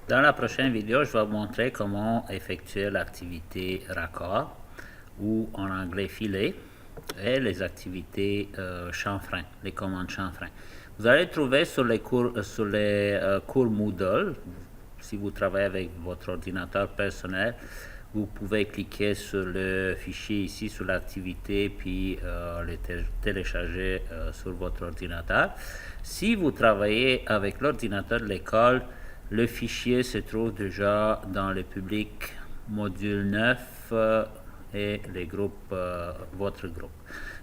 Dans la prochaine vidéo, je vais vous montrer comment effectuer l'activité raccord ou en anglais filet et les activités chanfrein, les commandes chanfrein. Vous allez trouver sur les cours Moodle, si vous travaillez avec votre ordinateur personnel, vous pouvez cliquer sur le fichier ici, sur l'activité, puis le télécharger sur votre ordinateur. Si vous travaillez avec l'ordinateur de l'école, le fichier se trouve déjà dans le public module 9 et les groupes, votre groupe.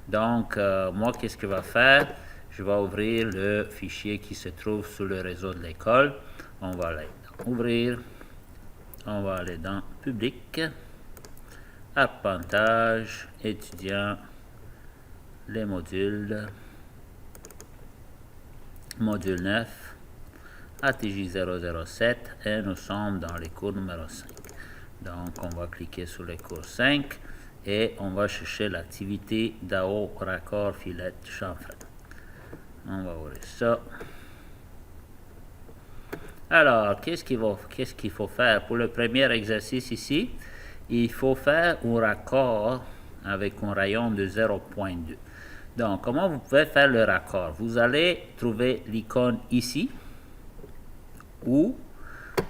Donc, moi, qu'est-ce que je vais faire? Je vais ouvrir le fichier qui se trouve sur le réseau de l'école. On va aller dans Ouvrir. On va aller dans Public, Arpentage, Étudiants, les modules, module 9, ATJ 007 et nous sommes dans les cours numéro 5. Donc on va cliquer sur les cours 5 et on va chercher l'activité DAO raccord filet chanfrein. On va ouvrir ça. Alors, qu'est-ce qu'il faut faire? Pour le premier exercice ici, il faut faire un raccord avec un rayon de 0.2. Donc, comment vous pouvez faire le raccord? Vous allez trouver l'icône ici, ou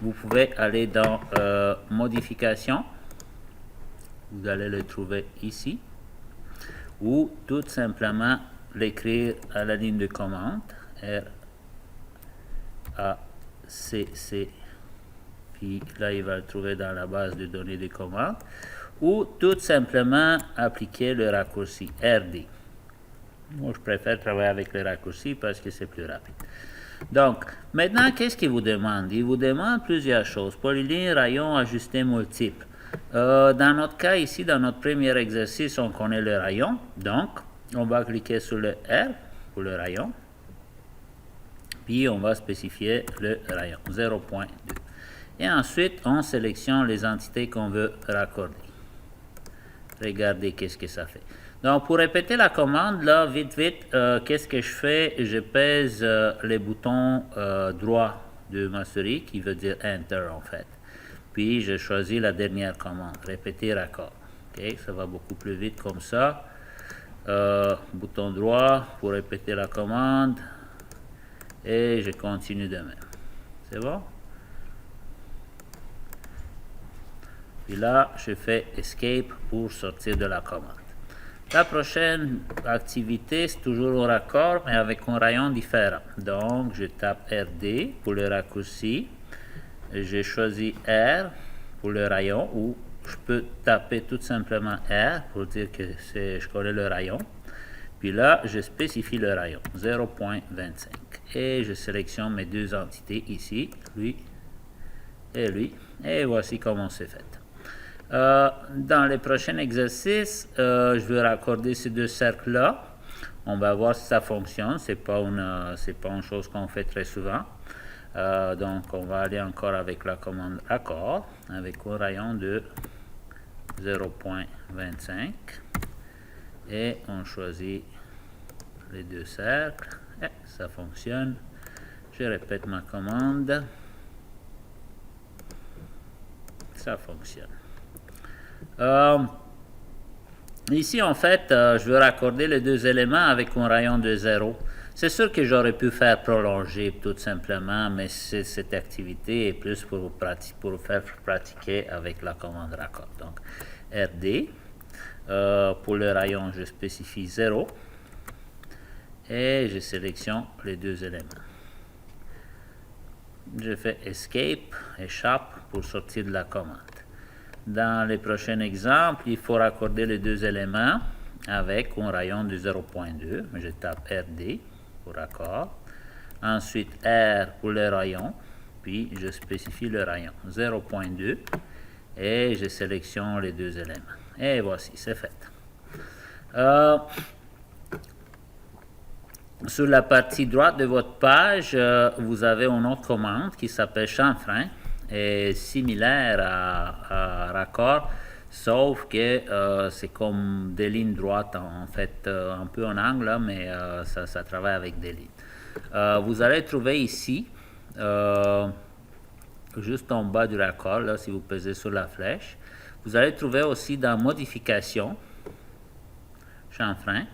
vous pouvez aller dans Modification. Vous allez le trouver ici, ou tout simplement l'écrire à la ligne de commande, RACC, puis là il va le trouver dans la base de données de commande, ou tout simplement appliquer le raccourci RD. Moi je préfère travailler avec le raccourci parce que c'est plus rapide. Donc maintenant, qu'est-ce qu'il vous demande? Il vous demande plusieurs choses: polyligne, rayon, ajusté multiple. Dans notre cas ici, dans notre premier exercice, on connaît le rayon, donc on va cliquer sur le R pour le rayon, puis on va spécifier le rayon 0.2 et ensuite on sélectionne les entités qu'on veut raccorder. Regardez qu'est-ce que ça fait. Donc pour répéter la commande, là, vite, qu'est-ce que je fais? Je pèse les boutons droit de ma souris, qui veut dire Enter en fait. Puis je choisis la dernière commande, répéter raccord. Okay? Ça va beaucoup plus vite comme ça. Bouton droit pour répéter la commande. Et je continue de même. C'est bon? Puis là, je fais Escape pour sortir de la commande. La prochaine activité, c'est toujours un raccord, mais avec un rayon différent. Donc, je tape RD pour le raccourci. J'ai choisi R pour le rayon, ou je peux taper tout simplement R pour dire que je connais le rayon. Puis là, je spécifie le rayon, 0.25. Et je sélectionne mes deux entités ici, lui et lui. Et voici comment c'est fait. Dans les prochains exercices, je vais raccorder ces deux cercles-là. On va voir si ça fonctionne. C'est pas une chose qu'on fait très souvent. Donc, on va aller encore avec la commande accord, avec un rayon de 0.25. Et on choisit les deux cercles. Et ça fonctionne. Je répète ma commande. Ça fonctionne. Ici, en fait, je veux raccorder les deux éléments avec un rayon de 0. C'est sûr que j'aurais pu faire prolonger tout simplement, mais cette activité est plus pour vous faire pratiquer avec la commande raccord. Donc, RD. Pour le rayon, je spécifie 0 et je sélectionne les deux éléments. Je fais Escape, échappe pour sortir de la commande. Dans les prochains exemples, il faut raccorder les deux éléments avec un rayon de 0.2. Je tape RD pour raccord. Ensuite R pour le rayon, puis je spécifie le rayon 0.2 et je sélectionne les deux éléments. Et voici, c'est fait. Sur la partie droite de votre page, vous avez une autre commande qui s'appelle chanfrein, et similaire à raccord, sauf que c'est comme des lignes droites, en fait, un peu en angle, mais ça travaille avec des lignes. Vous allez trouver ici juste en bas du raccord, là, si vous pesez sur la flèche. Vous allez trouver aussi dans Modification, chanfrein,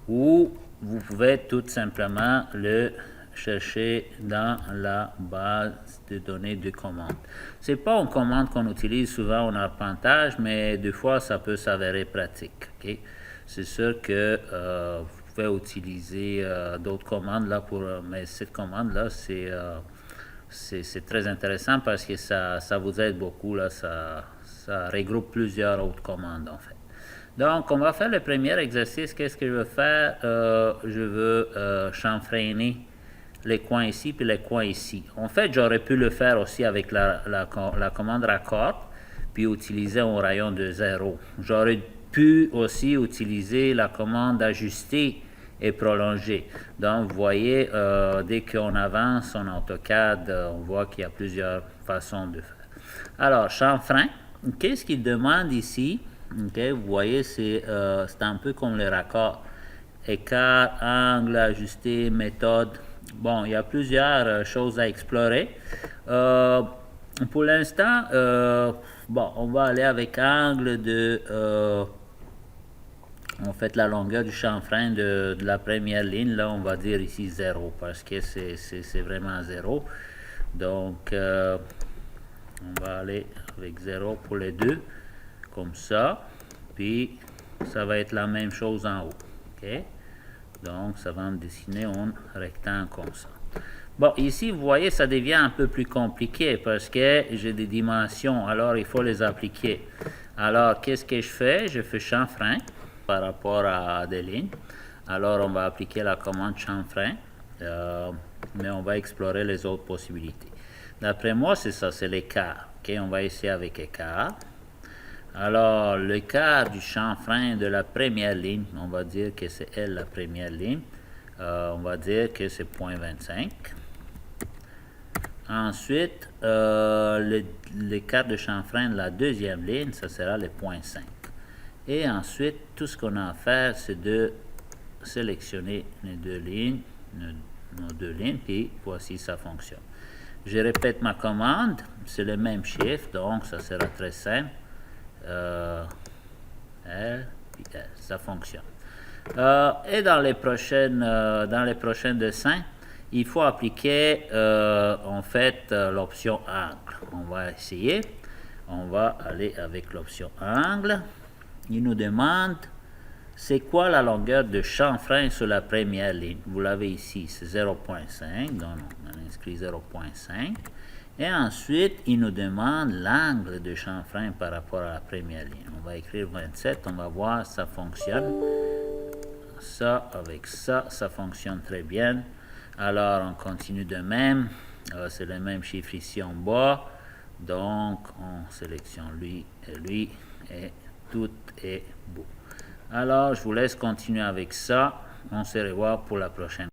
où vous pouvez tout simplement le chercher dans la base de données de commande. Ce n'est pas une commande qu'on utilise souvent en arpentage, mais des fois ça peut s'avérer pratique. Okay? C'est sûr que vous pouvez utiliser d'autres commandes là mais cette commande là c'est très intéressant parce que ça vous aide beaucoup là, ça regroupe plusieurs autres commandes en fait. Donc, on va faire le premier exercice. Qu'est-ce que je veux faire? Je veux chanfreiner les coins ici puis les coins ici. En fait, j'aurais pu le faire aussi avec la commande raccord puis utiliser un rayon de 0. J'aurais pu aussi utiliser la commande ajuster et prolonger. Donc, vous voyez, dès qu'on avance en AutoCAD, on voit qu'il y a plusieurs façons de faire. Alors, chanfrein, qu'est-ce qu'il demande ici? Okay, vous voyez, c'est un peu comme les raccords. Écart, angle, ajusté, méthode. Bon, il y a plusieurs choses à explorer. Pour l'instant, bon, on va aller avec angle de... en fait, la longueur du chanfrein de la première ligne, là, on va dire ici 0, parce que c'est vraiment 0. Donc, on va aller avec 0 pour les deux. Comme ça, puis ça va être la même chose en haut. Okay? Donc, ça va me dessiner un rectangle comme ça. Bon, ici, vous voyez, ça devient un peu plus compliqué parce que j'ai des dimensions, alors il faut les appliquer. Alors, qu'est-ce que je fais? Je fais chanfrein par rapport à des lignes. Alors, on va appliquer la commande chanfrein, mais on va explorer les autres possibilités. D'après moi, c'est ça, c'est l'écart. Okay? On va essayer avec écart. Alors, l'écart du chanfrein de la première ligne, on va dire que c'est elle la première ligne. On va dire que c'est 0.25. Ensuite, l'écart de chanfrein de la deuxième ligne, ça sera le 0.5. Et ensuite, tout ce qu'on a à faire, c'est de sélectionner les deux lignes, nos deux lignes, puis voici ça fonctionne. Je répète ma commande, c'est le même chiffre, donc ça sera très simple. L, puis L, ça fonctionne. Et dans les prochains dessins, il faut appliquer en fait l'option angle. On va essayer. On va aller avec l'option angle. Il nous demande c'est quoi la longueur de chanfrein sur la première ligne. Vous l'avez ici, c'est 0.5. Donc on inscrit 0.5. Et ensuite, il nous demande l'angle de chanfrein par rapport à la première ligne. On va écrire 27, on va voir si ça fonctionne. Ça, avec ça, ça fonctionne très bien. Alors, on continue de même. C'est le même chiffre ici en bas. Donc, on sélectionne lui, et tout est beau. Alors, je vous laisse continuer avec ça. On se revoit pour la prochaine.